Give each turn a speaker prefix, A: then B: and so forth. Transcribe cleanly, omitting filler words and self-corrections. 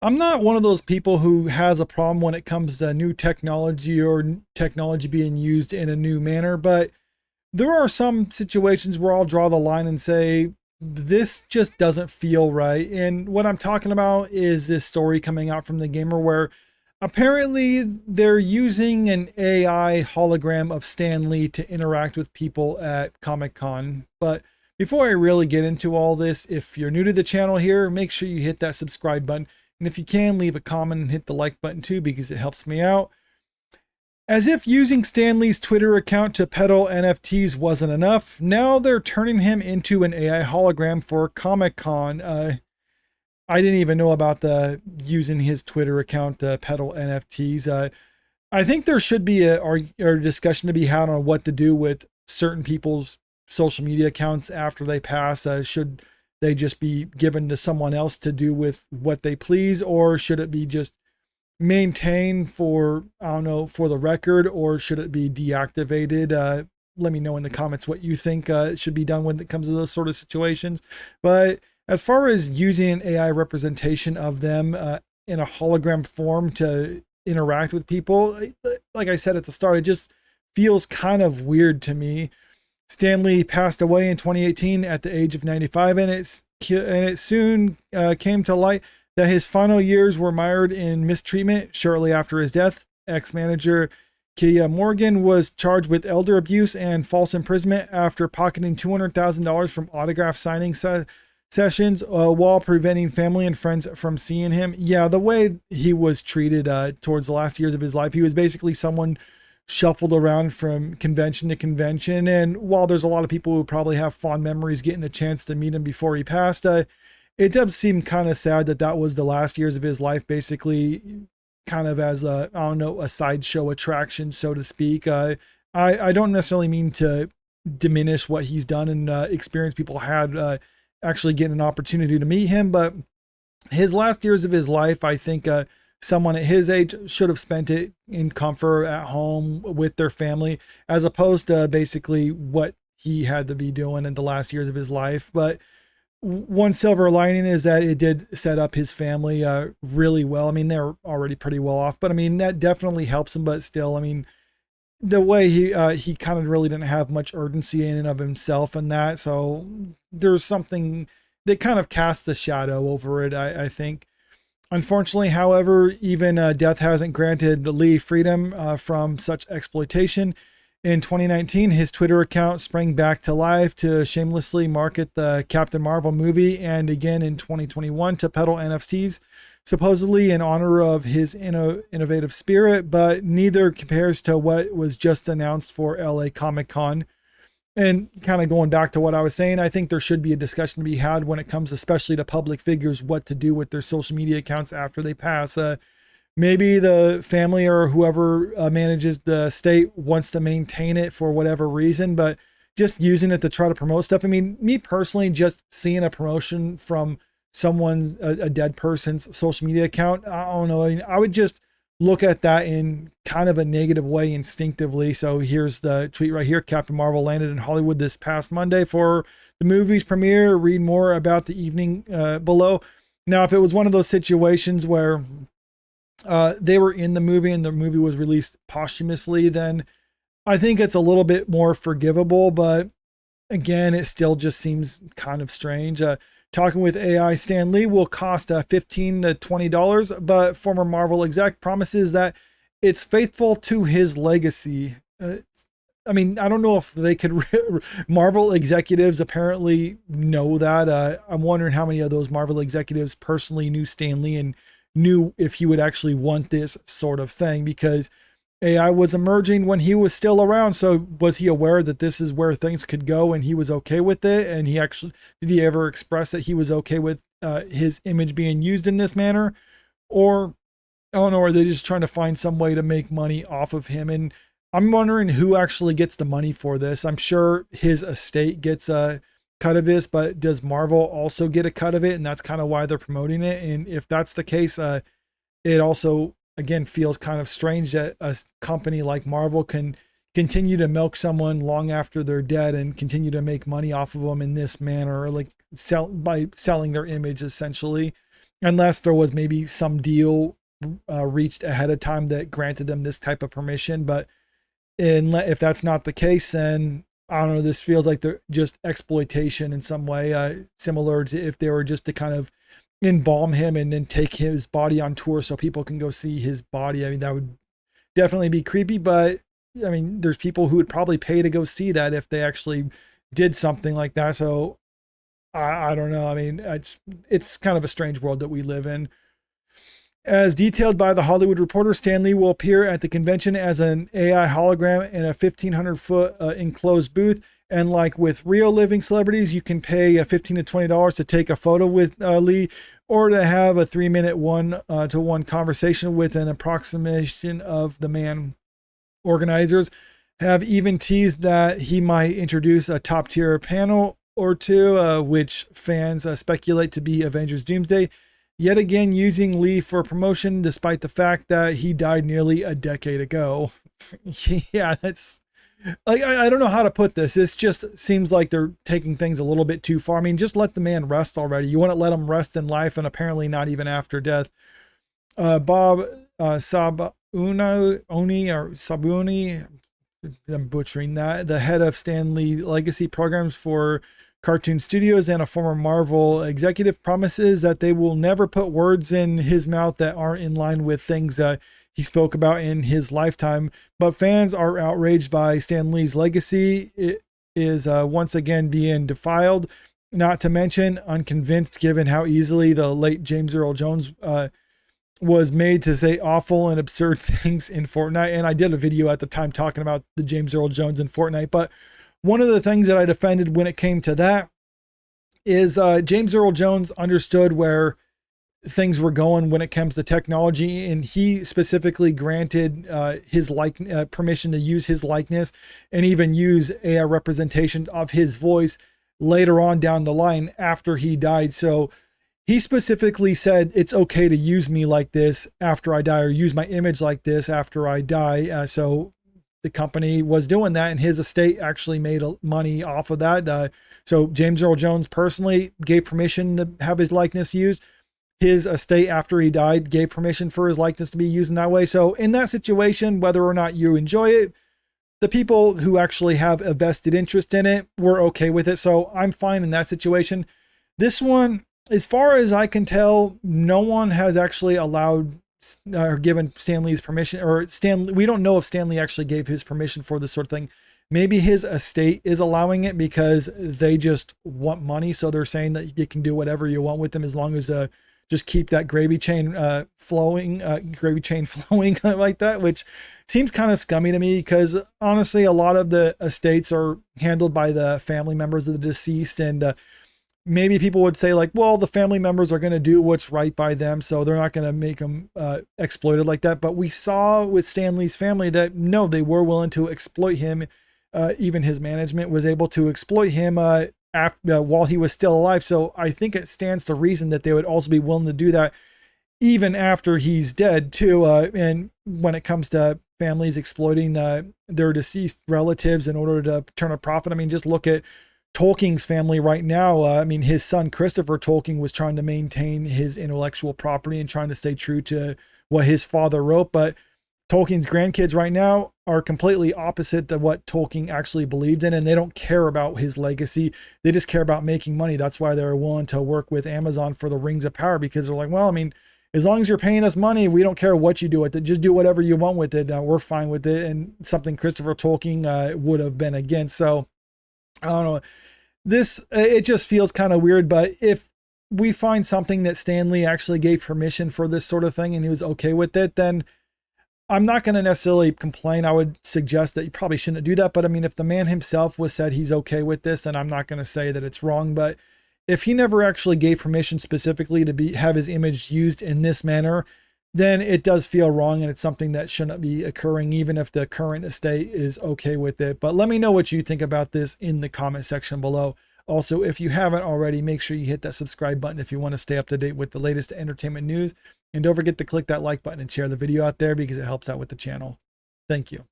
A: I'm not one of those people who has a problem when it comes to new technology or technology being used in a new manner, but there are some situations where I'll draw the line and say, this just doesn't feel right. And what I'm talking about is this story coming out from the gamer where apparently they're using an AI hologram of Stan Lee to interact with people at Comic Con. But before I really get into all this, if you're new to the channel here, make sure you hit that subscribe button. And if you can, leave a comment and hit the like button too, because it helps me out. As if using Stan Lee's Twitter account to peddle NFTs wasn't enough, now they're turning him into an AI hologram for Comic Con. I didn't even know about the using his Twitter account to peddle NFTs. I think there should be a discussion to be had on what to do with certain people's social media accounts after they pass. Should they just be given to someone else to do with what they please, or should it be just maintained for, I don't know, for the record, or should it be deactivated? Let me know in the comments what you think should be done when it comes to those sort of situations. But as far as using an AI representation of them in a hologram form to interact with people, like I said at the start, it just feels kind of weird to me. Stan Lee passed away in 2018 at the age of 95, and it soon came to light that his final years were mired in mistreatment. Shortly after his death, ex-manager Kia Morgan was charged with elder abuse and false imprisonment after pocketing $200,000 from autograph signing sessions while preventing family and friends from seeing him. Yeah, the way he was treated towards the last years of his life, he was basically someone shuffled around from convention to convention. And while there's a lot of people who probably have fond memories getting a chance to meet him before he passed, it does seem kind of sad that that was the last years of his life, basically kind of as a, I don't know, a sideshow attraction, so to speak. I don't necessarily mean to diminish what he's done and experience people had actually getting an opportunity to meet him, but his last years of his life, I think someone at his age should have spent it in comfort at home with their family, as opposed to basically what he had to be doing in the last years of his life. But one silver lining is that it did set up his family really well. I mean, they're already pretty well off, but I mean, that definitely helps him. But still, I mean, the way he kind of really didn't have much urgency in and of himself and that. So there's something that kind of casts a shadow over it, I think. Unfortunately, however, even death hasn't granted Lee freedom from such exploitation. In 2019, his Twitter account sprang back to life to shamelessly market the Captain Marvel movie, and again in 2021 to peddle NFTs, supposedly in honor of his innovative spirit, but neither compares to what was just announced for LA Comic Con. And kind of going back to what I was saying, I think there should be a discussion to be had when it comes especially to public figures, what to do with their social media accounts after they pass. Maybe the family or whoever manages the estate wants to maintain it for whatever reason, but just using it to try to promote stuff. I mean, me personally, just seeing a promotion from someone, a dead person's social media account, I don't know. I mean, I would just look at that in kind of a negative way instinctively. So here's the tweet right here. Captain Marvel landed in Hollywood this past Monday for the movie's premiere. Read more about the evening below. Now, if it was one of those situations where they were in the movie and the movie was released posthumously, then I think it's a little bit more forgivable. But again, it still just seems kind of strange. Talking with AI Stan Lee will cost $15 to $20, but former Marvel exec promises that it's faithful to his legacy. I mean, I don't know if they could, Marvel executives apparently know that. I'm wondering how many of those Marvel executives personally knew Stan Lee and knew if he would actually want this sort of thing, because AI was emerging when he was still around. So was he aware that this is where things could go and he was okay with it? And he actually, did he ever express that he was okay with his image being used in this manner? Or, I don't know, are they just trying to find some way to make money off of him? And I'm wondering who actually gets the money for this. I'm sure his estate gets a cut of this, but does Marvel also get a cut of it? And that's kind of why they're promoting it. And if that's the case, it also, again, feels kind of strange that a company like Marvel can continue to milk someone long after they're dead and continue to make money off of them in this manner, like by selling their image essentially. unless there was maybe some deal reached ahead of time that granted them this type of permission. But if that's not the case, then I don't know, this feels like they're just exploitation in some way, similar to if they were just to kind of embalm him and then take his body on tour so people can go see his body. I mean, that would definitely be creepy, but I mean, there's people who would probably pay to go see that if they actually did something like that. So I don't know. I mean, it's kind of a strange world that we live in. As detailed by The Hollywood Reporter, Stan Lee will appear at the convention as an AI hologram in a 1,500-foot enclosed booth. And like with real living celebrities, you can pay $15 to $20 to take a photo with Lee, or to have a 3-minute one-to-one conversation with an approximation of the man. Organizers have even teased that he might introduce a top-tier panel or two, which fans speculate to be Avengers Doomsday, yet again using Lee for promotion despite the fact that he died nearly a decade ago. Yeah, that's like, I don't know how to put this. This just seems like they're taking things a little bit too far. I mean, just let the man rest already. You want to let him rest in life, and apparently not even after death. Bob Sabuni, I'm butchering that, the head of Stan Lee Legacy Programs for Cartoon Studios and a former Marvel executive, promises that they will never put words in his mouth that aren't in line with things that he spoke about in his lifetime. But fans are outraged by Stan Lee's legacy. It is once again being defiled, not to mention unconvinced given how easily the late James Earl Jones was made to say awful and absurd things in Fortnite. And I did a video at the time talking about the James Earl Jones in Fortnite. But one of the things that I defended when it came to that is James Earl Jones understood where things were going when it comes to technology, and he specifically granted his permission to use his likeness and even use AI representation of his voice later on down the line after he died. So he specifically said it's okay to use me like this after I die, or use my image like this after I die. So the company was doing that, and his estate actually made money off of that. So James Earl Jones personally gave permission to have his likeness used. His estate, after he died, gave permission for his likeness to be used in that way. So in that situation, whether or not you enjoy it, the people who actually have a vested interest in it were okay with it. So I'm fine in that situation. This one, as far as I can tell, no one has actually allowed or given Stan Lee's permission, or we don't know if Stan Lee actually gave his permission for this sort of thing. Maybe his estate is allowing it because they just want money. So they're saying that you can do whatever you want with them as long as just keep that gravy chain flowing like that, which seems kind of scummy to me, because honestly, a lot of the estates are handled by the family members of the deceased, and maybe people would say like, well, the family members are going to do what's right by them, so they're not going to make them exploited like that. But we saw with Stan Lee's family that no, they were willing to exploit him. Even his management was able to exploit him while he was still alive. So I think it stands to reason that they would also be willing to do that even after he's dead too. And when it comes to families exploiting their deceased relatives in order to turn a profit, I mean, just look at Tolkien's family right now. I mean, his son Christopher Tolkien was trying to maintain his intellectual property and trying to stay true to what his father wrote, but Tolkien's grandkids right now are completely opposite to what Tolkien actually believed in, and they don't care about his legacy. They just care about making money. That's why they're willing to work with Amazon for the Rings of Power, because they're like, well, I mean, as long as you're paying us money, we don't care what you do with it. Just do whatever you want with it. We're fine with it. And something Christopher Tolkien would have been against. So I don't know. It just feels kind of weird, but if we find something that Stan Lee actually gave permission for this sort of thing and he was okay with it, then I'm not going to necessarily complain. I would suggest that you probably shouldn't do that. But I mean, if the man himself was said he's okay with this, then I'm not going to say that it's wrong. But if he never actually gave permission specifically to have his image used in this manner, then it does feel wrong, and it's something that shouldn't be occurring, even if the current estate is okay with it. But let me know what you think about this in the comment section below. Also, if you haven't already, make sure you hit that subscribe button if you want to stay up to date with the latest entertainment news. And don't forget to click that like button and share the video out there, because it helps out with the channel. Thank you.